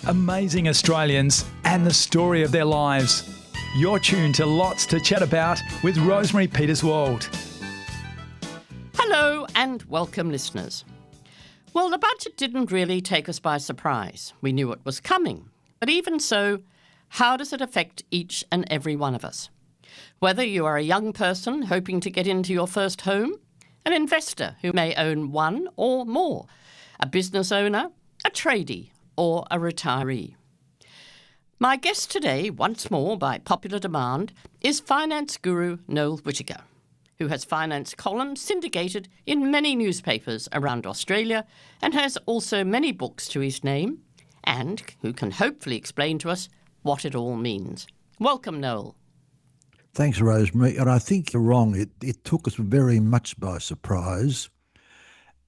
amazing Australians and the story of their lives. You're tuned to Lots to Chat About with Rosemary Peterswald. Hello and welcome, listeners. Well, the budget didn't really take us by surprise. We knew it was coming. But even so, how does it affect each and every one of us? Whether you are a young person hoping to get into your first home, an investor who may own one or more, a business owner, a tradie, or a retiree. My guest today, once more by popular demand, is finance guru Noel Whittaker, who has finance columns syndicated in many newspapers around Australia and has also many books to his name, and who can hopefully explain to us what it all means. Welcome, Noel. Thanks, Rosemary. And I think you're wrong. It took us very much by surprise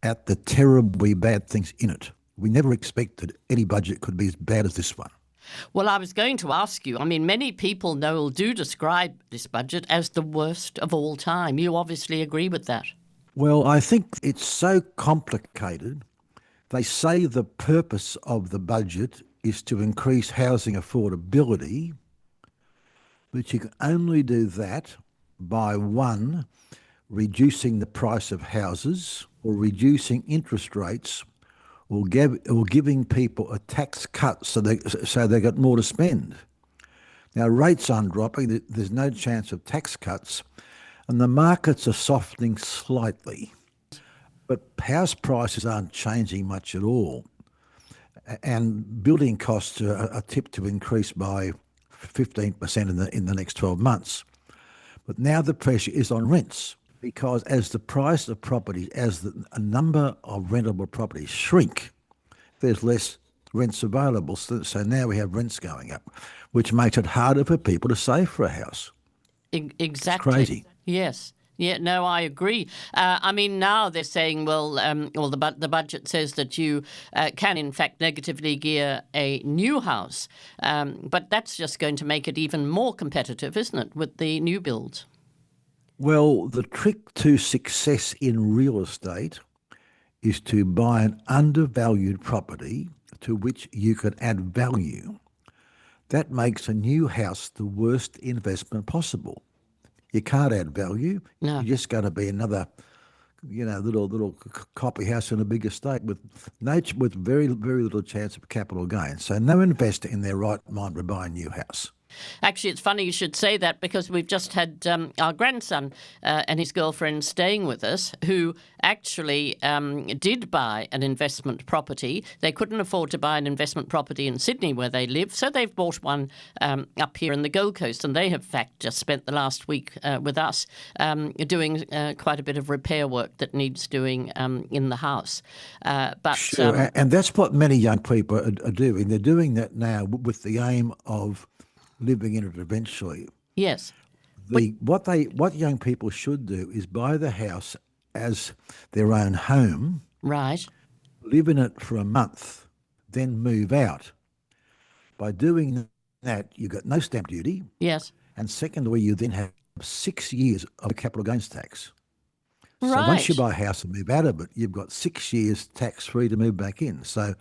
at the terribly bad things in it. We never expected any budget could be as bad as this one. Well, I was going to ask you, many people, Noel, do describe this budget as the worst of all time. You obviously agree with that. Well, I think it's so complicated. They say the purpose of the budget is to increase housing affordability, but you can only do that by, one, reducing the price of houses or reducing interest rates or giving people a tax cut so they got more to spend. Now, rates aren't dropping. There's no chance of tax cuts, and the markets are softening slightly. But house prices aren't changing much at all, and building costs are tipped to increase by 15% in the next 12 months. But now the pressure is on rents, because as the price of property, a number of rentable properties shrink, there's less rents available. So now we have rents going up, which makes it harder for people to save for a house. Exactly. It's crazy. Yes. Yeah, no, I agree. Now they're saying, the budget says that you can, in fact, negatively gear a new house. But that's just going to make it even more competitive, isn't it, with the new builds? Well, the trick to success in real estate is to buy an undervalued property to which you can add value. That makes a new house the worst investment possible. You can't add value. No. You're just going to be another, little copy house in a big estate with very, very little chance of capital gain. So no investor in their right mind would buy a new house. Actually, it's funny you should say that, because we've just had our grandson and his girlfriend staying with us, who actually did buy an investment property. They couldn't afford to buy an investment property in Sydney where they live, so they've bought one up here in the Gold Coast, and they have, in fact, just spent the last week with us doing quite a bit of repair work that needs doing in the house. Sure, and that's what many young people are doing. They're doing that now with the aim of living in it eventually. Yes. What young people should do is buy the house as their own home. Right. Live in it for a month, then move out. By doing that, you got no stamp duty. Yes. And secondly, you then have 6 years of capital gains tax. Right. So once you buy a house and move out of it, you've got 6 years tax-free to move back in. So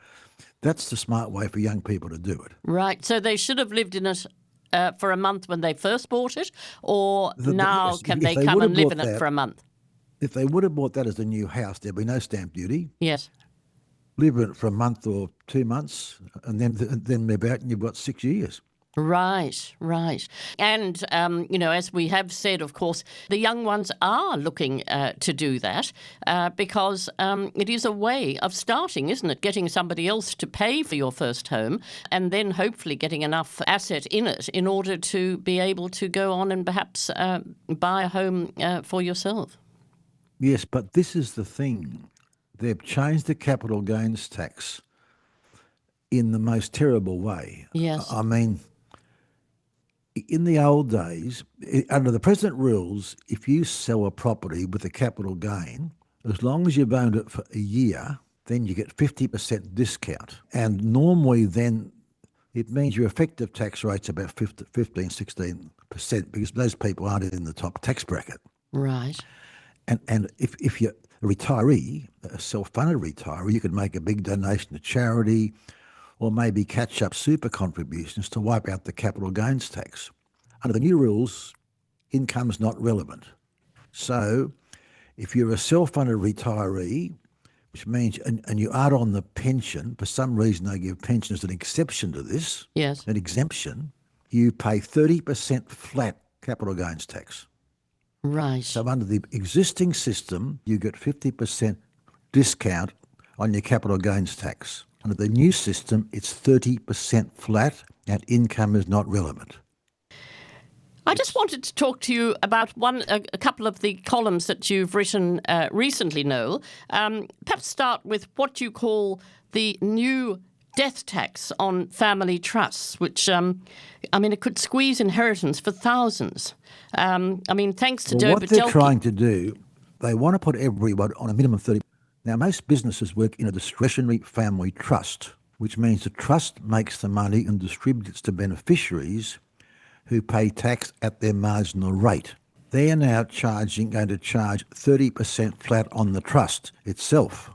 that's the smart way for young people to do it. Right. So they should have lived in it for a month when they first bought it, or now can they come and live in it for a month? If they would have bought that as a new house, there'd be no stamp duty. Yes. Live in it for a month or 2 months, and then move out, and you've got 6 years. Right. And, as we have said, of course, the young ones are looking to do that because it is a way of starting, isn't it? Getting somebody else to pay for your first home and then hopefully getting enough asset in it in order to be able to go on and perhaps buy a home for yourself. Yes, but this is the thing. They've changed the capital gains tax in the most terrible way. Yes. In the old days, under the present rules, if you sell a property with a capital gain, as long as you've owned it for a year, then you get 50% discount. And normally then it means your effective tax rate's about 15, 16%, because those people aren't in the top tax bracket. Right. And if you're a retiree, a self-funded retiree, you could make a big donation to charity or maybe catch-up super contributions to wipe out the capital gains tax. Under the new rules, income is not relevant. So if you're a self-funded retiree, which means, and you add on the pension, for some reason they give pensioners an exception to this, Yes. an exemption, you pay 30% flat capital gains tax. Right. So under the existing system, you get 50% discount on your capital gains tax. Under the new system, it's 30% flat and income is not relevant. I just wanted to talk to you about a couple of the columns that you've written recently, Noel. Perhaps start with what you call the new death tax on family trusts, which, it could squeeze inheritance for thousands. Thanks to Joe What they're Batelke. trying to do, they want to put everyone on a minimum 30. Now, most businesses work in a discretionary family trust, which means the trust makes the money and distributes to beneficiaries who pay tax at their marginal rate. They are now going to charge 30% flat on the trust itself.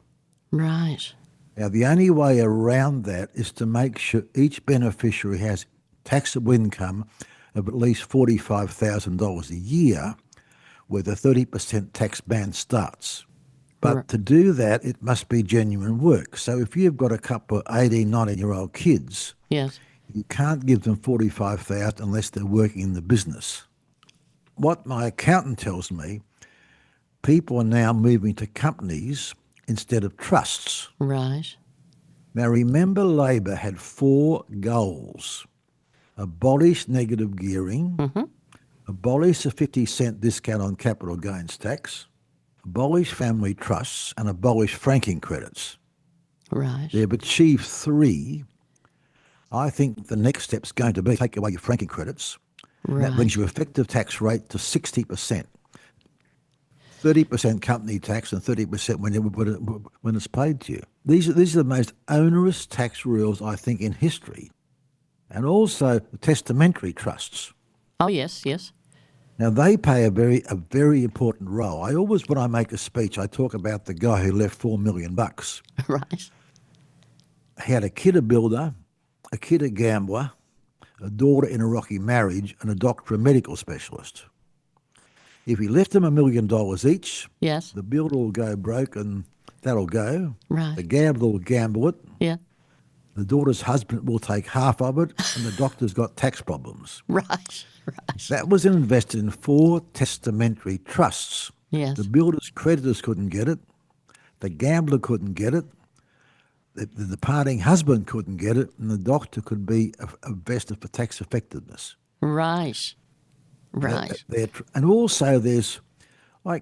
Right. Now, the only way around that is to make sure each beneficiary has taxable income of at least $45,000 a year, where the 30% tax band starts. But to do that, it must be genuine work. So if you've got a couple of 18, 19-year-old kids, Yes. you can't give them $45,000 unless they're working in the business. What my accountant tells me, people are now moving to companies instead of trusts. Right. Now remember, Labor had 4 goals: abolish negative gearing, abolish a 50-cent discount on capital gains tax, abolish family trusts, and abolish franking credits. Right. They've achieved 3. I think the next step's going to be take away your franking credits. And that brings your effective tax rate to 60%. 30% company tax and 30% when it's paid to you. These are the most onerous tax rules, I think, in history. And also the testamentary trusts. Oh, yes, yes. Now, they play a very important role. I always, when I make a speech, I talk about the guy who left $4 million. Right. He had a kid a builder, a kid a gambler, a daughter in a rocky marriage, and a doctor a medical specialist. If he left them $1 million each, Yes. the builder will go broke and that'll go. Right. The gambler will gamble it. Yeah. The daughter's husband will take half of it, and the doctor's got tax problems. Right. Right. That was invested in 4 testamentary trusts. Yes. The builder's creditors couldn't get it. The gambler couldn't get it. The departing husband couldn't get it, and the doctor could be vested for tax effectiveness. Right. Right. And also there's a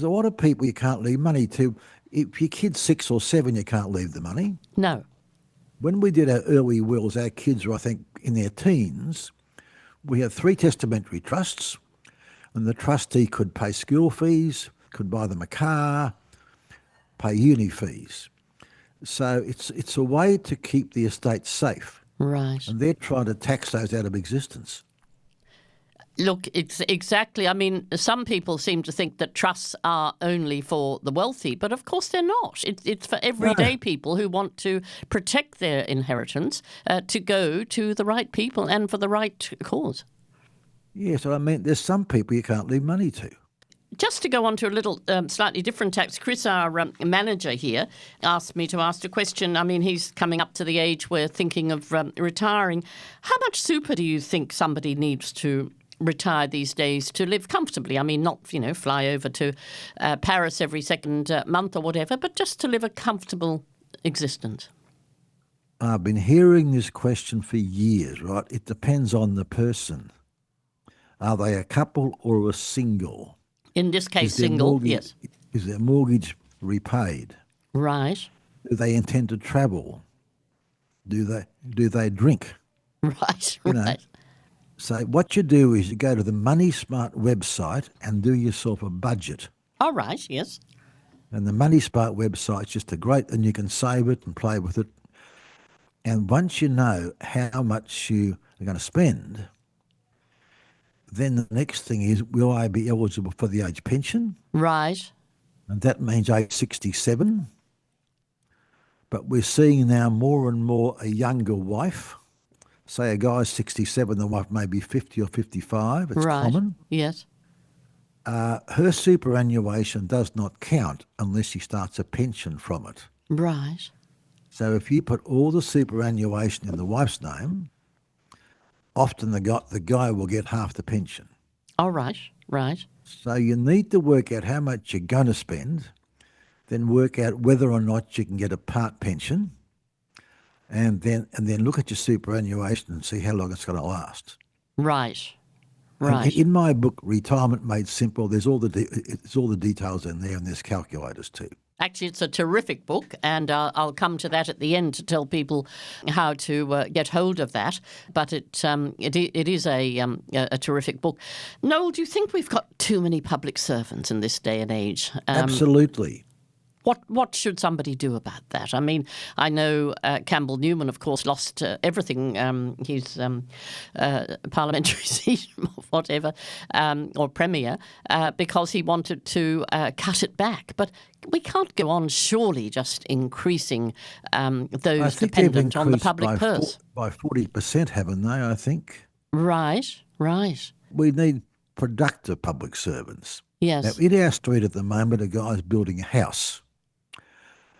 lot of people you can't leave money to. If your kid's 6 or 7, you can't leave the money. No. When we did our early wills, our kids were, I think, in their teens. We had 3 testamentary trusts, and the trustee could pay school fees, could buy them a car, pay uni fees. So it's a way to keep the estate safe. Right. And they're trying to tax those out of existence. Look, it's exactly. Some people seem to think that trusts are only for the wealthy, but of course they're not. It's for everyday people who want to protect their inheritance to go to the right people and for the right cause. Yes, there's some people you can't leave money to. Just to go on to a little slightly different tax, Chris, our manager here, asked me to ask a question. He's coming up to the age where thinking of retiring. How much super do you think somebody needs to retire these days to live comfortably? Not, fly over to Paris every second month or whatever, but just to live a comfortable existence. I've been hearing this question for years, right? It depends on the person. Are they a couple or a single? In this case, single, yes. Is their mortgage repaid? Right. Do they intend to travel? Do they drink? Right, You know, right. So what you do is you go to the Money Smart website and do yourself a budget. All right, yes. And the Money Smart website's just and you can save it and play with it. And once you know how much you are going to spend, then the next thing is, will I be eligible for the age pension? Right. And that means age 67. But we're seeing now more and more a younger wife. Say a guy's 67, the wife may be 50 or 55. It's Right. common. Yes. Her superannuation does not count unless she starts a pension from it. Right. So if you put all the superannuation in the wife's name, often the guy will get half the pension. All right. Right. So you need to work out how much you're going to spend, then work out whether or not you can get a part pension, and then look at your superannuation and see how long it's going to last. Right. And Right. in my book, Retirement Made Simple, there's all the details in there, and there's calculators too. Actually, it's a terrific book, and I'll come to that at the end to tell people how to get hold of that. But it is a terrific book. Noel, do you think we've got too many public servants in this day and age? Absolutely. What should somebody do about that? I mean, I know Campbell Newman, of course, lost everything, his parliamentary seat or whatever, or premier, because he wanted to cut it back. But we can't go on surely just increasing those dependent on the public purse. By 40%, haven't they, I think? Right, right. We need productive public servants. Yes. Now, in our street at the moment, a guy's building a house.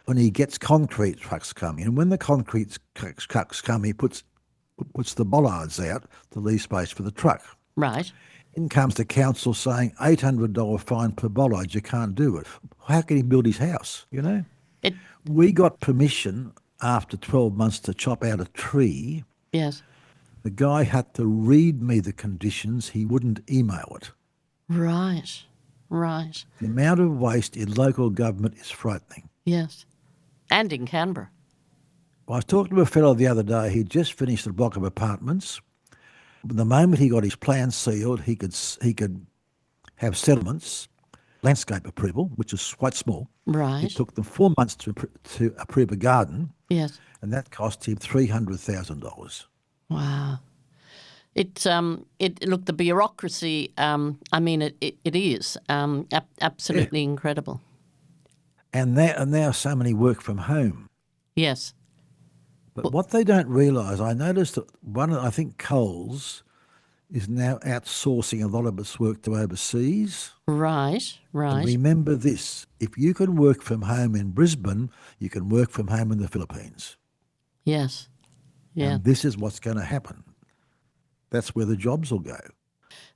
When he gets concrete trucks coming, and when the concrete trucks come, he puts the bollards out to leave space for the truck. Right. In comes the council saying $800 fine per bollard, you can't do it. How can he build his house, you know? We got permission after 12 months to chop out a tree. Yes. The guy had to read me the conditions. He wouldn't email it. Right. Right. The amount of waste in local government is frightening. Yes. And in Canberra. I was talking to a fellow the other day. He'd just finished a block of apartments. The moment he got his plan sealed, he could have settlements, landscape approval, which is quite small. Right. It took them 4 months to approve a garden. Yes. And that cost him $300,000. Wow. Look, the bureaucracy, I mean, it is absolutely incredible. And now so many work from home. Yes. But what they don't realise, I noticed that I think Coles is now outsourcing a lot of its work to overseas. Right, right. And remember this, if you can work from home in Brisbane, you can work from home in the Philippines. Yes. Yeah. And this is what's going to happen. That's where the jobs will go.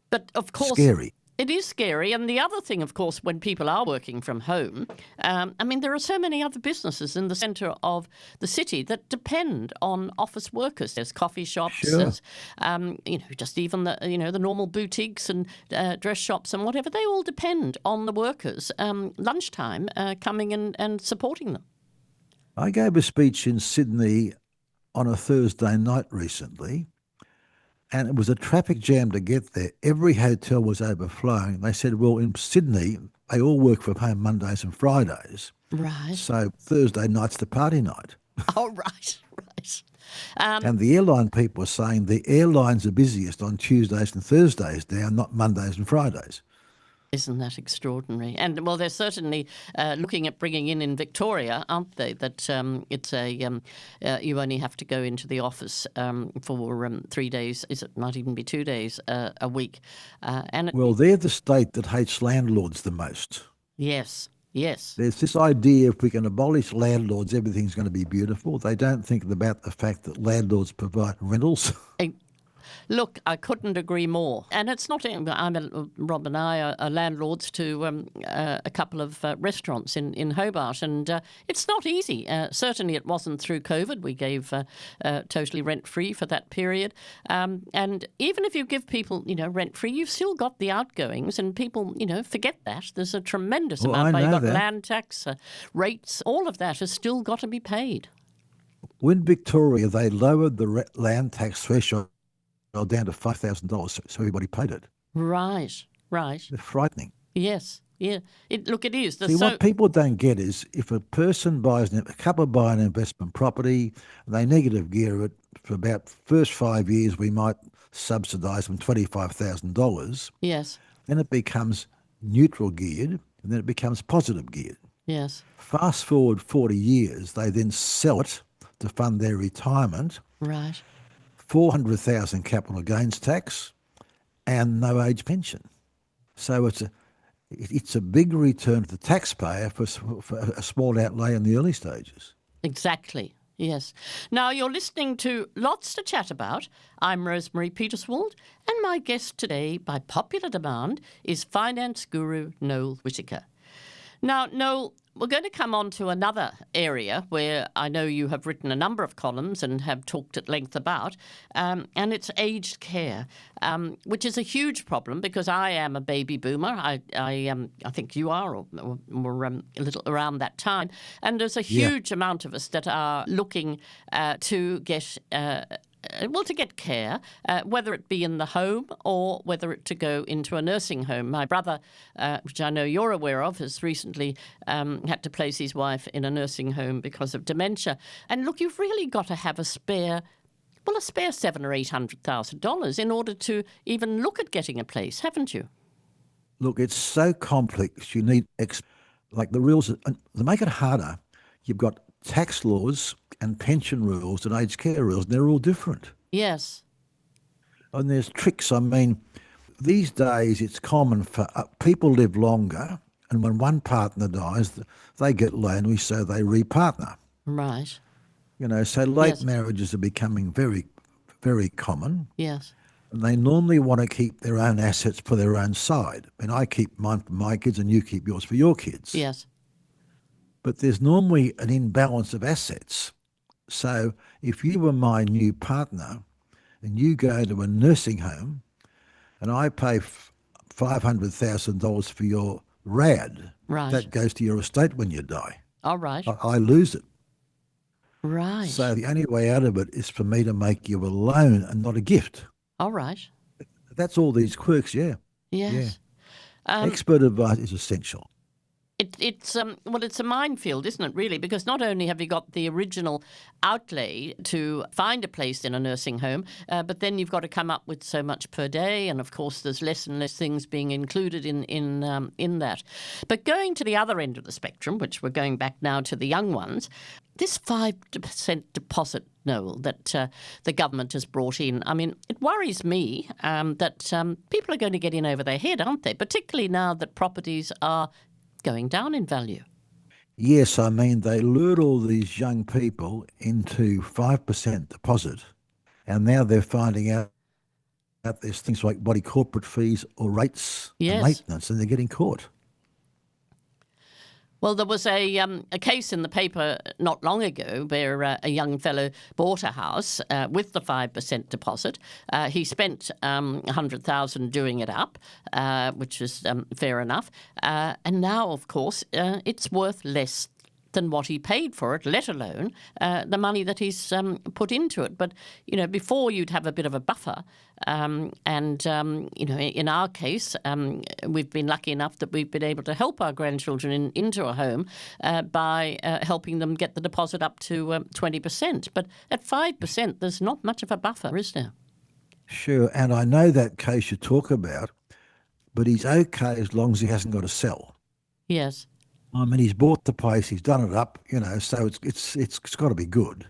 But of course, scary. It is scary. And the other thing, of course, when people are working from home, I mean, there are so many other businesses in the centre of the city that depend on office workers. There's coffee shops, Sure. there's, just even the normal boutiques and dress shops and whatever. They all depend on the workers lunchtime coming and supporting them. I gave a speech in Sydney on a Thursday night recently, and it was a traffic jam to get there. Every hotel was overflowing. They said, well, in Sydney, they all work from home Mondays and Fridays. Right. So Thursday night's the party night. Oh, right, right. And the airline people were saying the airlines are busiest on Tuesdays and Thursdays now, not Mondays and Fridays. Isn't that extraordinary? And, well, they're certainly looking at bringing in Victoria, aren't they, that it's you only have to go into the office for 3 days. It might even be 2 days a week. Well, they're the state that hates landlords the most. Yes, yes. There's this idea if we can abolish landlords, everything's going to be beautiful. They don't think about the fact that landlords provide rentals. Look, I couldn't agree more. And it's not, Rob and I are landlords to a couple of restaurants in Hobart, and it's not easy. Certainly it wasn't through COVID. We gave totally rent-free for that period. And even if you give people, rent-free, you've still got the outgoings, and people, forget that. There's a tremendous amount. You've got land tax, rates, all of that has still got to be paid. When Victoria, they lowered the land tax threshold down to $5,000, so everybody paid it. Right, right. They're frightening. Yes, yeah. It is. See, what people don't get is if a person buys a couple buy an investment property, they negative gear it for about the first 5 years, we might subsidise them $25,000. Yes. Then it becomes neutral geared, and then it becomes positive geared. Yes. Fast forward 40 years, they then sell it to fund their retirement, Right. 400,000 capital gains tax, and no age pension. So it's a big return to the taxpayer for a small outlay in the early stages. Exactly. Yes. Now you're listening to Lots to Chat About. I'm Rosemary Peterswald, and my guest today, by popular demand, is finance guru Noel Whittaker. Now, Noel, we're going to come on to another area where I know you have written a number of columns and have talked at length about, and it's aged care, which is a huge problem because I am a baby boomer. I think you are, or a little around that time, and there's a huge amount of us that are looking to get. To get care, whether it be in the home or whether it to go into a nursing home. My brother, which I know you're aware of, has recently had to place his wife in a nursing home because of dementia. And look, you've really got to have a spare $700,000 or $800,000 in order to even look at getting a place, haven't you? Look, it's so complex. You need like the rules to make it harder. You've got tax laws and pension rules and aged care rules, and they're all different. Yes. And there's tricks. I mean, these days it's common for people live longer, and when one partner dies, they get lonely, so they repartner. Right. So late marriages are becoming very, very common. Yes. And they normally want to keep their own assets for their own side. And I keep mine for my kids, and you keep yours for your kids. Yes. But there's normally an imbalance of assets. So if you were my new partner and you go to a nursing home and I pay $500,000 for your RAD, right, that goes to your estate when you die. All right. I lose it. Right. So the only way out of it is for me to make you a loan and not a gift. All right. That's all these quirks, yeah. Yes. Yeah. Expert advice is essential. It's a minefield, isn't it, really? Because not only have you got the original outlay to find a place in a nursing home, but then you've got to come up with so much per day, and of course there's less and less things being included in that. But going to the other end of the spectrum, which we're going back now to the young ones, this 5% deposit, Noel, that the government has brought in, I mean, it worries me that people are going to get in over their head, aren't they? Particularly now that properties are going down in value. Yes, I mean, they lured all these young people into 5% deposit, and now they're finding out that there's things like body corporate fees or rates and maintenance, and they're getting caught. Well, there was a case in the paper not long ago where a young fellow bought a house with the 5% deposit. He spent $100,000 doing it up, which is fair enough. And now, of course, it's worth less than what he paid for it, let alone the money that he's put into it. But, before you'd have a bit of a buffer. In our case, we've been lucky enough that we've been able to help our grandchildren into a home by helping them get the deposit up to 20%. But at 5%, there's not much of a buffer, is there? Sure, and I know that case you talk about, but he's okay as long as he hasn't got to sell. Yes. I mean, he's bought the place, he's done it up, so it's got to be good.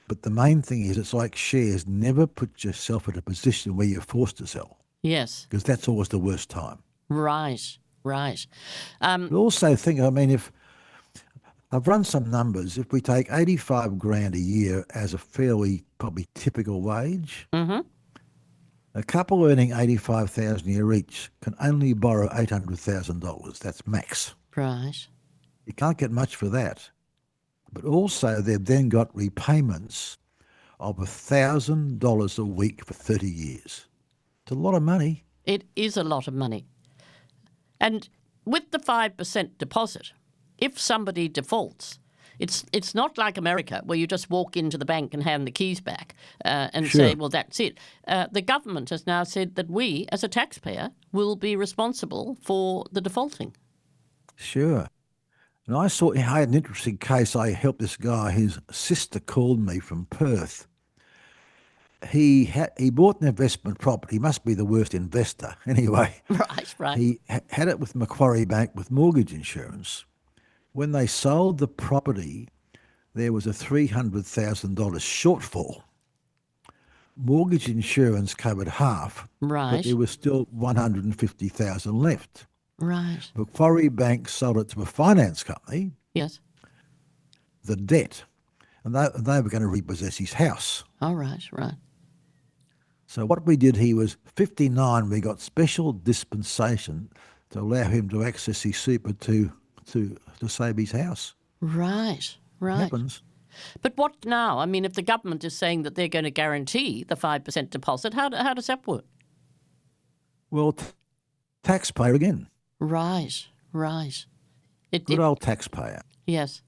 But the main thing is, it's like shares. Never put yourself in a position where you're forced to sell. Yes. Because that's always the worst time. Right. But also think, if I've run some numbers, if we take 85 grand a year as a fairly probably typical wage, a couple earning 85,000 a year each can only borrow $800,000. That's max. Right. You can't get much for that. But also they've then got repayments of $1,000 a week for 30 years. It's a lot of money. It is a lot of money. And with the 5% deposit, if somebody defaults, it's not like America where you just walk into the bank and hand the keys back and say, well, that's it. The government has now said that we, as a taxpayer, will be responsible for the defaulting. Sure. And I had an interesting case. I helped this guy. His sister called me from Perth. He bought an investment property. He must be the worst investor. Anyway. Right. He had it with Macquarie Bank with mortgage insurance. When they sold the property, there was a $300,000 shortfall. Mortgage insurance covered half, but Right. there was still $150,000 left. Right. Macquarie Bank sold it to a finance company, Yes. the debt, and they were going to repossess his house. All right. Right. So what we did, he was 59, we got special dispensation to allow him to access his super to save his house. Right. Right. Happens. But what now? I mean, if the government is saying that they're going to guarantee the 5% deposit, how does that work? Well, taxpayer again. Right. Right. Good old taxpayer. Yes.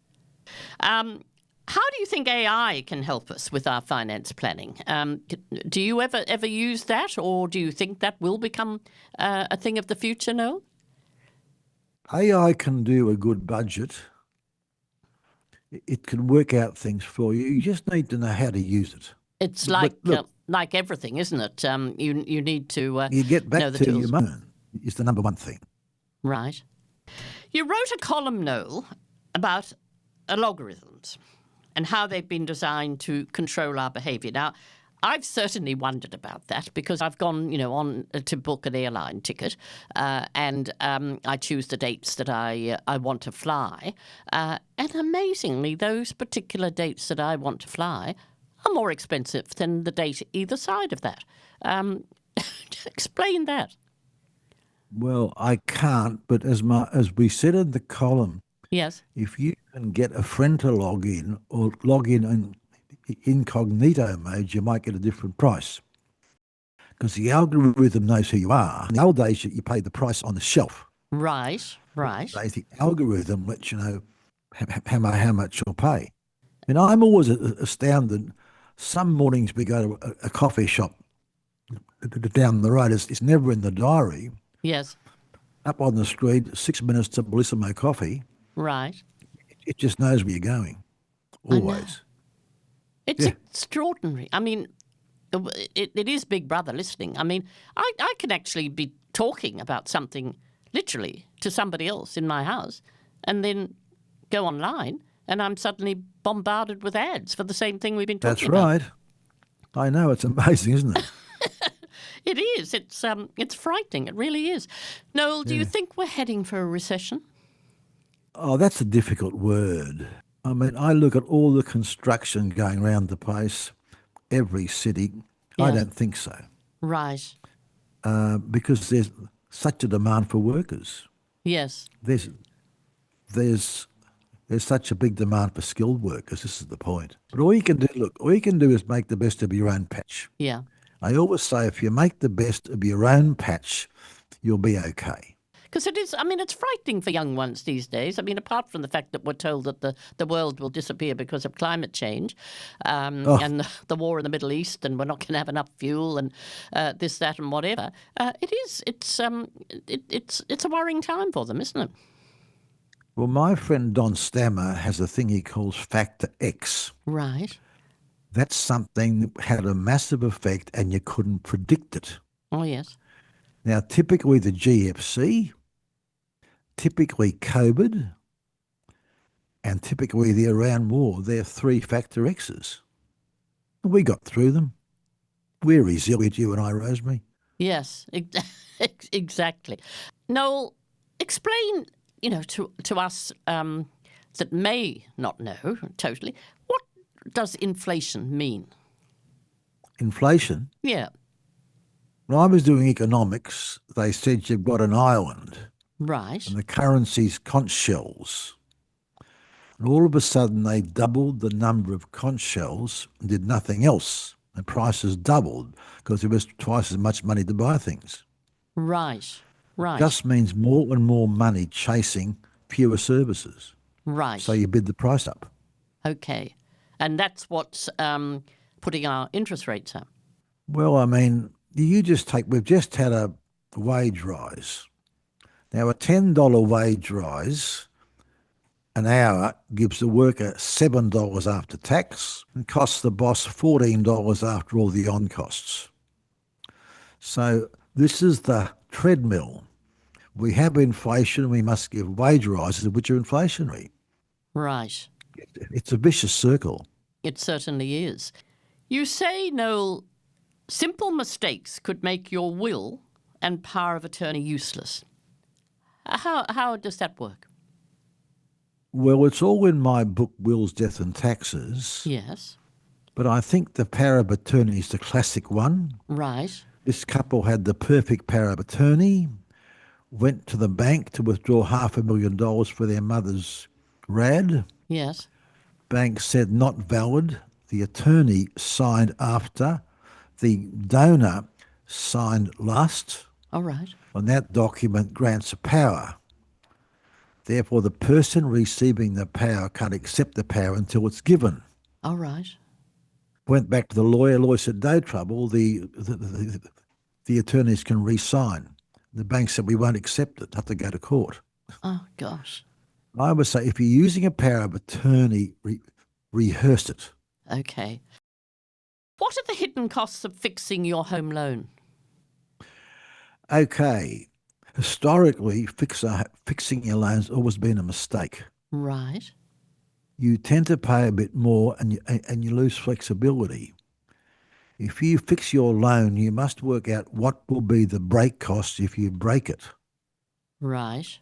How do you think AI can help us with our finance planning? Do you ever use that, or do you think that will become a thing of the future, Noel? AI can do a good budget. It can work out things for you. You just need to know how to use it. It's But look, like everything, isn't it? You need to you get know back the to tools. your money is the number one thing. Right. You wrote a column, Noel, about algorithms and how they've been designed to control our behaviour. Now, I've certainly wondered about that because I've gone, on to book an airline ticket, and I choose the dates that I want to fly, and amazingly, those particular dates that I want to fly are more expensive than the date either side of that. Explain that. Well, I can't, but as we said in the column, Yes. if you can get a friend to log in or log in incognito mode, you might get a different price because the algorithm knows who you are. In the old days, you paid the price on the shelf. Right. Right. Nowadays, the algorithm lets you know how much you'll pay. And I'm always astounded. Some mornings we go to a coffee shop down the road. It's never in the diary. Yes. Up on the street, 6 minutes to Bellissimo Coffee. Right. It just knows where you're going, I know. always. It's Yeah. extraordinary. I mean, it is Big Brother listening. I mean, I can actually be talking about something literally to somebody else in my house and then go online and I'm suddenly bombarded with ads for the same thing we've been talking about. That's right. I know, it's amazing, isn't it? It is. It's frightening. It really is. Noel, do you think we're heading for a recession? Oh, that's a difficult word. I mean, I look at all the construction going around the place, every city. I Yeah. don't think so, Right. because there's such a demand for workers. Yes. There's such a big demand for skilled workers. This is the point. But all you can do is make the best of your own patch. Yeah. I always say, if you make the best of your own patch, you'll be okay. Because it is, I mean, it's frightening for young ones these days. I mean, apart from the fact that we're told that the world will disappear because of climate change and the war in the Middle East, and we're not going to have enough fuel and this, that, and whatever. It's a worrying time for them, isn't it? Well, my friend Don Stammer has a thing he calls Factor X. Right. That's something that had a massive effect and you couldn't predict it. Oh, yes. Now, typically the GFC, typically COVID, and typically the Iran war, they're 3 Factor X's. We got through them. We're resilient, you and I, Rosemary. Yes, exactly. Noel, explain, to us that may not know totally, what does inflation mean? Inflation? Yeah. When I was doing economics, they said you've got an island Right. and the currency's conch shells. And all of a sudden they doubled the number of conch shells and did nothing else. The prices doubled because there was twice as much money to buy things. Right. Right. Just means more and more money chasing fewer services. Right. So you bid the price up. Okay. And that's what's putting our interest rates up. Well, I mean, we've just had a wage rise. Now, a $10 wage rise an hour gives the worker $7 after tax and costs the boss $14 after all the on costs. So this is the treadmill. We have inflation, we must give wage rises which are inflationary. Right. It's a vicious circle. It certainly is. You say, Noel, simple mistakes could make your will and power of attorney useless. How does that work? Well, it's all in my book, Wills, Death and Taxes. Yes. But I think the power of attorney is the classic one. Right. This couple had the perfect power of attorney, went to the bank to withdraw $500,000 for their mother's RAD. Yes. Bank said not valid. The attorney signed after. The donor signed last. All right. And that document grants a power. Therefore, the person receiving the power can't accept the power until it's given. All right. Went back to the lawyer. Lawyer said, no trouble. The attorneys can re-sign. The bank said, we won't accept it. Have to go to court. Oh, gosh. I would say if you're using a power of attorney, rehearse it. Okay. What are the hidden costs of fixing your home loan? Okay. Historically, fixing your loan's always been a mistake. Right. You tend to pay a bit more and you lose flexibility. If you fix your loan, you must work out what will be the break costs if you break it. Right.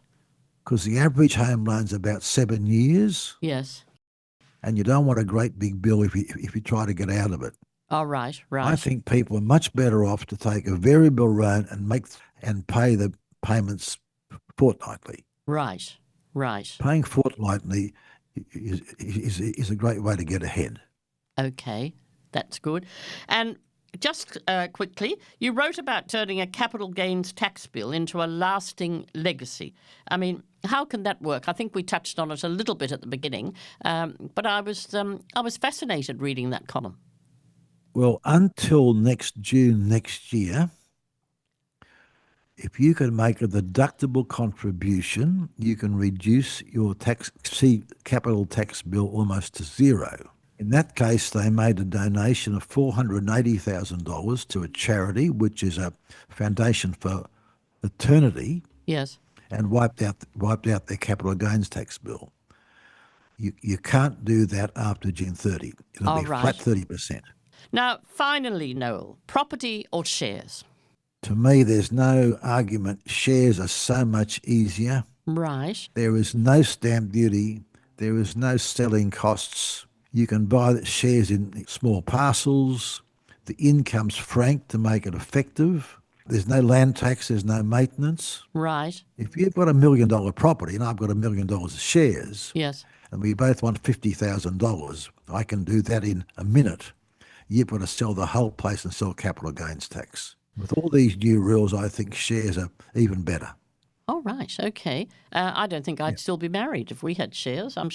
Because the average home loan's about 7 years. Yes. And you don't want a great big bill if you try to get out of it. All right. Right. I think people are much better off to take a variable loan and pay the fortnightly. Right. Right. Paying fortnightly is a great way to get ahead. Okay. That's good. And just quickly, you wrote about turning a capital gains tax bill into a lasting legacy. I mean, how can that work? I think we touched on it a little bit at the beginning, but I was fascinated reading that column. Well, until next June next year, if you can make a deductible contribution, you can reduce your capital tax bill almost to zero. In that case, they made a donation of $480,000 to a charity, which is a foundation for eternity. Yes. And wiped out their capital gains tax bill. You can't do that after June 30. It'll be flat 30%. Now, finally, Noel, property or shares? To me, there's no argument. Shares are so much easier. Right. There is no stamp duty. There is no selling costs. You can buy the shares in small parcels. The income's franked to make it effective. There's no land tax. There's no maintenance. Right. If you've got $1 million property and I've got $1 million of shares, yes, and we both want $50,000, I can do that in a minute. You've got to sell the whole place and sell capital gains tax. With all these new rules, I think shares are even better. Oh, right. Okay. I don't think I'd still be married if we had shares. I'm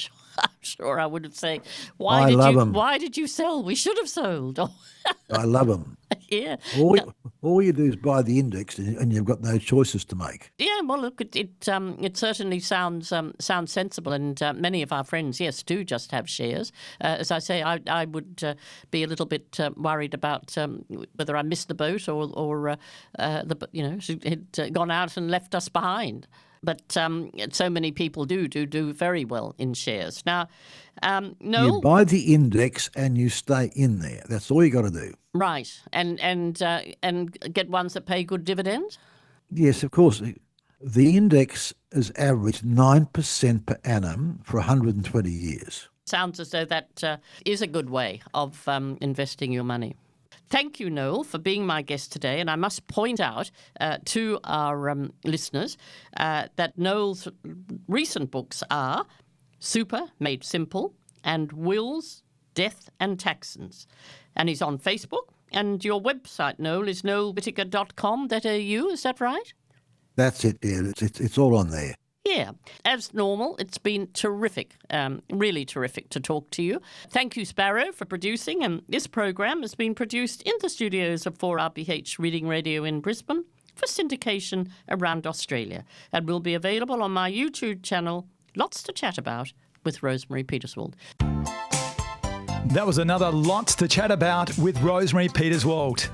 sure I would have said, why did you sell? We should have sold. I love them. Yeah. All you do is buy the index and you've got no choices to make. Yeah, well, look, it certainly sounds sensible, and many of our friends, yes, do just have shares. As I say, I would be a little bit worried about whether I missed the boat or had gone out and left us behind. But so many people do very well in shares. Now, Noel, you buy the index and you stay in there. That's all you got to do. Right, and get ones that pay good dividends. Yes, of course. The index has averaged 9% per annum for 120 years. Sounds as though that is a good way of investing your money. Thank you, Noel, for being my guest today. And I must point out to our listeners that Noel's recent books are Super, Made Simple, and Wills, Death and Taxes. And he's on Facebook. And your website, Noel, is noelwhittaker.com.au. Is that right? That's it, yeah. It's all on there. Yeah. As normal, it's been terrific, really terrific to talk to you. Thank you, Sparrow, for producing. And this program has been produced in the studios of 4RBH Reading Radio in Brisbane for syndication around Australia, and will be available on my YouTube channel, Lots to Chat About, with Rosemary Peterswald. That was another Lots to Chat About with Rosemary Peterswald.